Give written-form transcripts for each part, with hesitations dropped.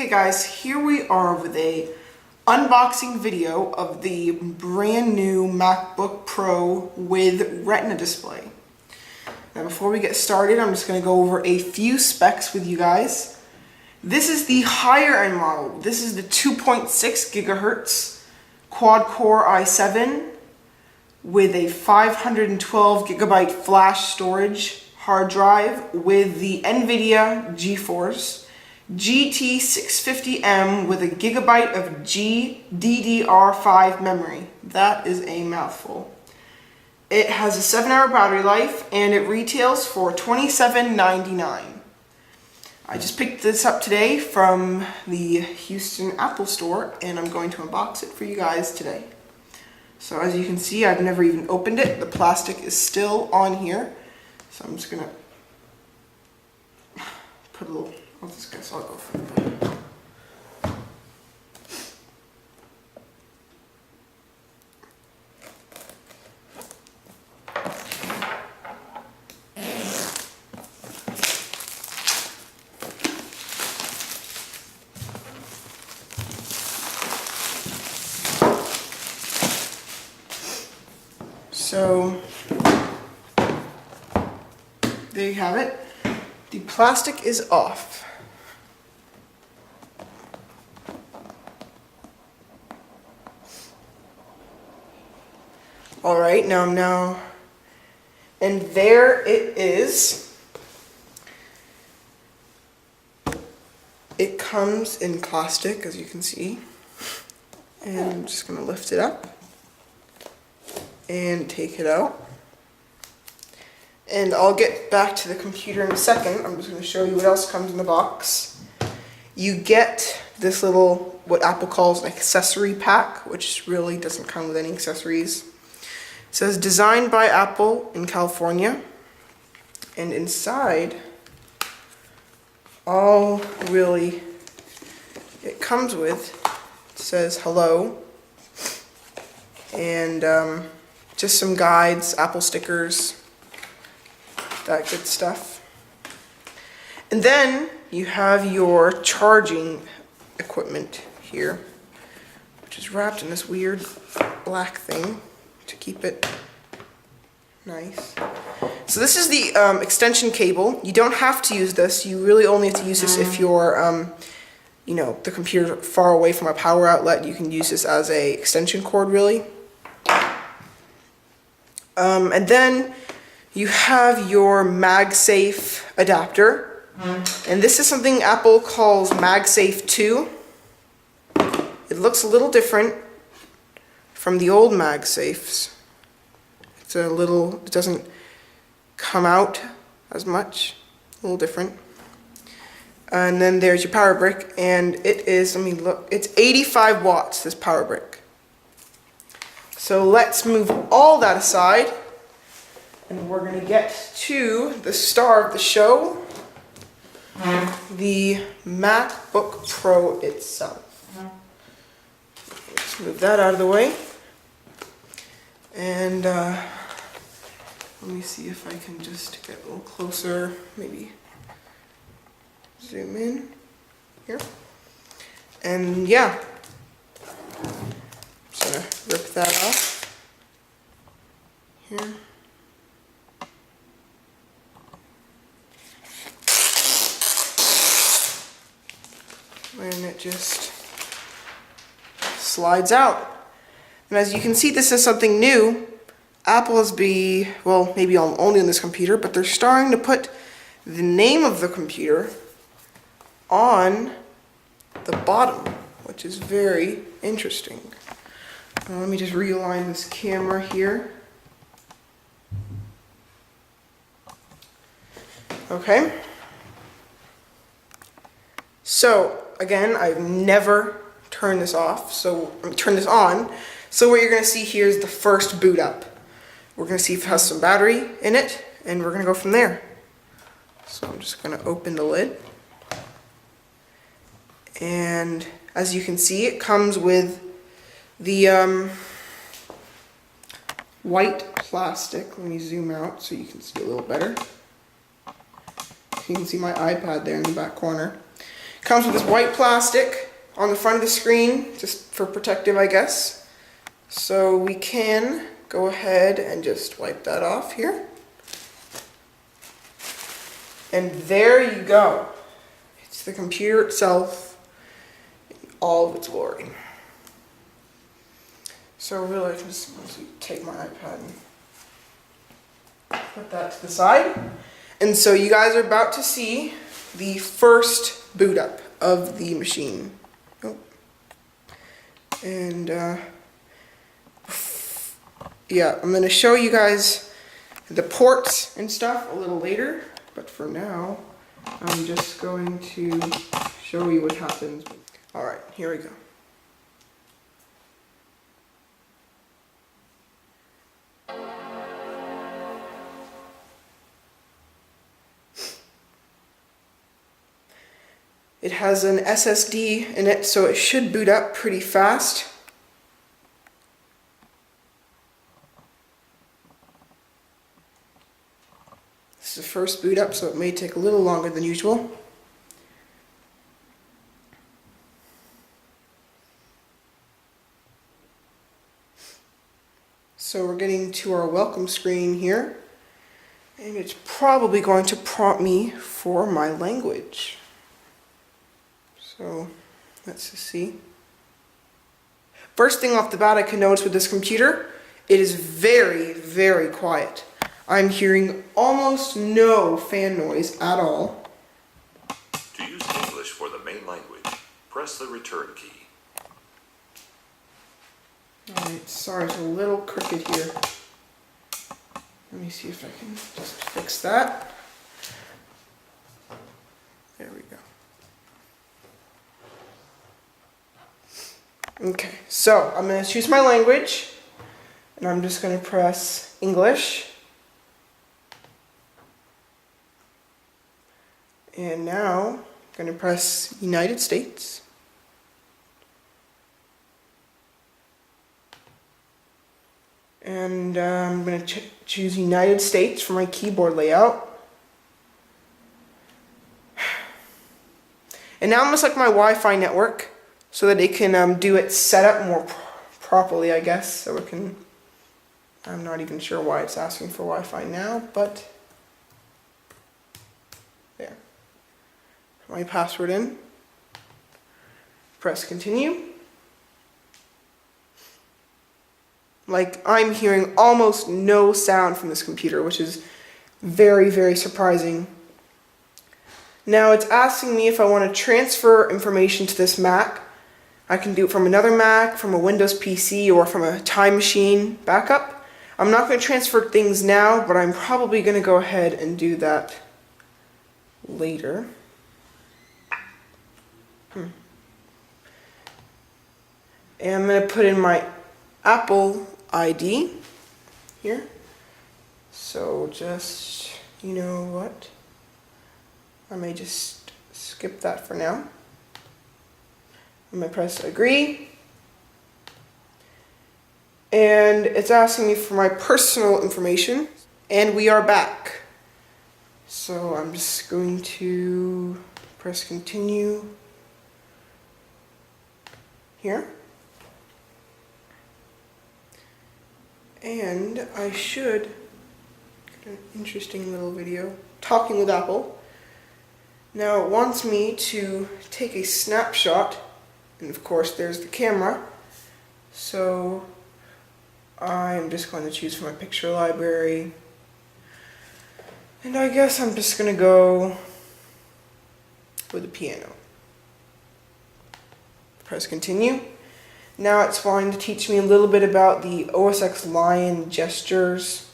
Okay guys, here we are with a unboxing video of the brand new MacBook Pro with Retina display. Now before we get started, I'm just going to go over a few specs with you guys. This is the higher end model. This is the 2.6 gigahertz quad-core i7 with a 512 gigabyte flash storage hard drive with the NVIDIA GeForce GT650M with a gigabyte of GDDR5 memory. That is a mouthful. It has a 7-hour battery life and it retails for $27.99. I just picked this up today from the Houston Apple Store and I'm going to unbox it for you guys today. So as you can see, I've never even opened it. The plastic is still on here. So I'm just gonna put a little, I'll go for it. So there you have it. The plastic is off. Alright, now, and there it is. It comes in plastic, as you can see. And I'm just going to lift it up and take it out. And I'll get back to the computer in a second. I'm just going to show you what else comes in the box. You get this little, what Apple calls an accessory pack, which really doesn't come with any accessories. It says designed by Apple in California. And inside, all really it comes with, it says hello. And just some guides, Apple stickers, that good stuff. And then you have your charging equipment here, which is wrapped in this weird black thing to keep it nice. So this is the extension cable. You don't have to use this. You really only have to use this if you're, you know, the computer far away from a power outlet. You can use this as a extension cord, really. And then you have your MagSafe adapter. And this is something Apple calls MagSafe 2. It looks a little different from the old MagSafes. It's a little, it doesn't come out as much, a little different. And then there's your power brick, and it is, let me look, it's 85 watts, this power brick. So let's move all that aside, and we're going to get to the star of the show, the MacBook Pro itself. Let's move that out of the way. And let me see if I can just get a little closer, maybe zoom in here. And yeah, just gonna rip that off here. And it just slides out. And as you can see, this is something new. Apple has well, maybe only on this computer, but they're starting to put the name of the computer on the bottom, which is very interesting. Let me just realign this camera here. Okay. So, again, I've never turned this off, so turn this on. So what you're going to see here is the first boot up. We're going to see if it has some battery in it, and we're going to go from there. So I'm just going to open the lid. And as you can see, it comes with the white plastic. Let me zoom out so you can see a little better. You can see my iPad there in the back corner. Comes with this white plastic on the front of the screen, just for protective, I guess. So we can go ahead and just wipe that off here. And there you go. It's the computer itself in all of its glory. So really, I can just take my iPad and put that to the side. And so you guys are about to see the first boot up of the machine. Oh. And yeah, I'm going to show you guys the ports and stuff a little later. But for now, I'm just going to show you what happens. Alright, here we go. It has an SSD in it, so it should boot up pretty fast. This is the first boot up, so it may take a little longer than usual. So we're getting to our welcome screen here, and it's probably going to prompt me for my language. So let's just see. First thing off the bat I can notice with this computer, it is very, very quiet. I'm hearing almost no fan noise at all. To use English for the main language, press the return key. Alright, sorry, it's a little crooked here. Let me see if I can just fix that. There we go. Okay, so I'm going to choose my language, and I'm just going to press English. And now I'm going to press United States. And I'm going to choose United States for my keyboard layout. And now I'm going to select my Wi-Fi network so that it can do its setup more properly, I guess. So it can, I'm not even sure why it's asking for Wi-Fi now, but there. Put my password in. Press continue. Like, I'm hearing almost no sound from this computer, which is very, very surprising. Now it's asking me if I want to transfer information to this Mac. I can do it from another Mac, from a Windows PC, or from a Time Machine backup. I'm not going to transfer things now, but I'm probably going to go ahead and do that later. And I'm going to put in my Apple ID here. So just, you know what? I may just skip that for now. I'm going to press agree. And it's asking me for my personal information. And we are back. So I'm just going to press continue here. And I should get an interesting little video talking with Apple. Now it wants me to take a snapshot, and of course there's the camera. So I'm just going to choose from my picture library. And I guess I'm just going to go with the piano. Press continue. Now it's going to teach me a little bit about the OS X Lion gestures.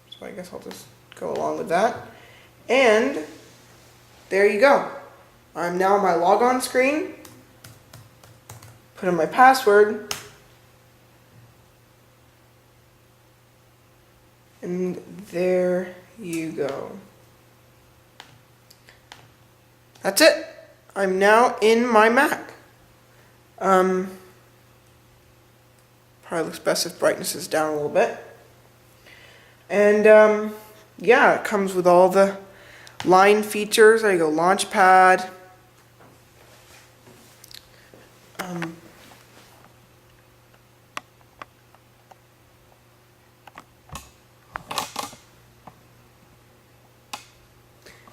So I guess I'll just go along with that. And there you go. I'm now on my logon screen. Put in my password. And there you go. That's it. I'm now in my Mac. Probably looks best if brightness is down a little bit. And yeah, it comes with all the Line features. There you go, Launchpad.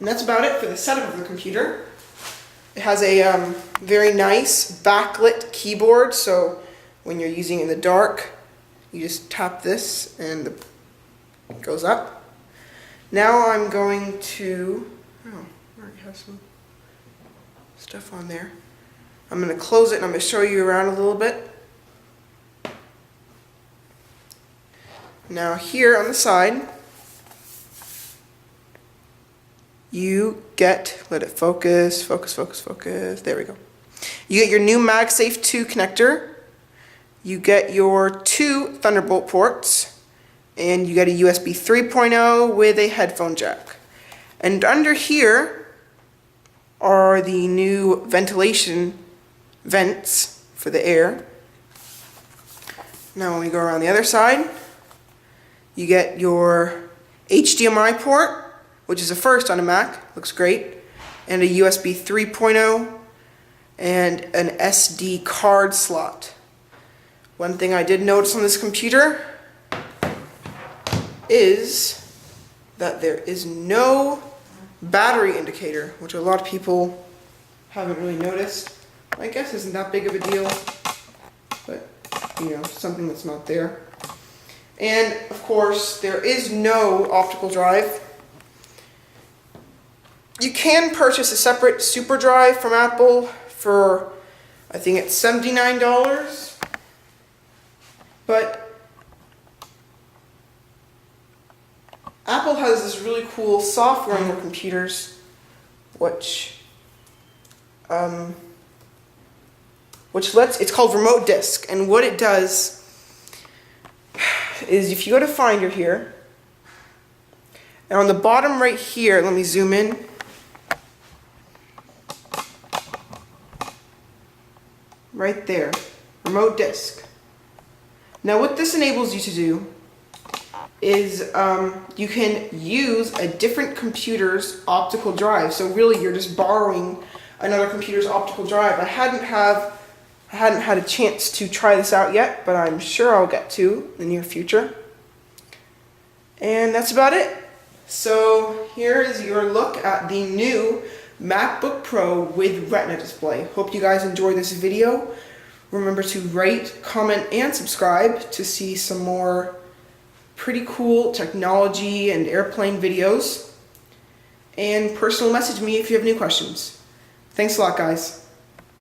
And that's about it for the setup of the computer. It has a very nice backlit keyboard, so when you're using it in the dark, you just tap this and it goes up. Now I'm going to, oh, I already have some stuff on there. I'm going to close it and I'm going to show you around a little bit. Now here on the side, you get, let it focus, focus, there we go. You get your new MagSafe 2 connector, you get your 2 Thunderbolt ports, and you get a USB 3.0 with a headphone jack. And under here are the new ventilation vents for the air. Now when we go around the other side, you get your HDMI port, which is a first on a Mac, looks great, and a USB 3.0 and an SD card slot. One thing I did notice on this computer is that there is no battery indicator, which a lot of people haven't really noticed. I guess isn't that big of a deal, but you know, something that's not there. And of course, there is no optical drive. You can purchase a separate super drive from Apple for, I think it's $79, but Apple has this really cool software on their computers, which it's called Remote Disk, and what it does is if you go to Finder here, and on the bottom right here, let me zoom in. Right there, Remote Disk. Now what this enables you to do is you can use a different computer's optical drive. So really you're just borrowing another computer's optical drive. I hadn't had a chance to try this out yet, but I'm sure I'll get to in the near future. And that's about it. So here is your look at the new MacBook Pro with Retina display. Hope you guys enjoyed this video. Remember to rate, comment, and subscribe to see some more pretty cool technology and airplane videos. And personal message me if you have any questions. Thanks a lot, guys.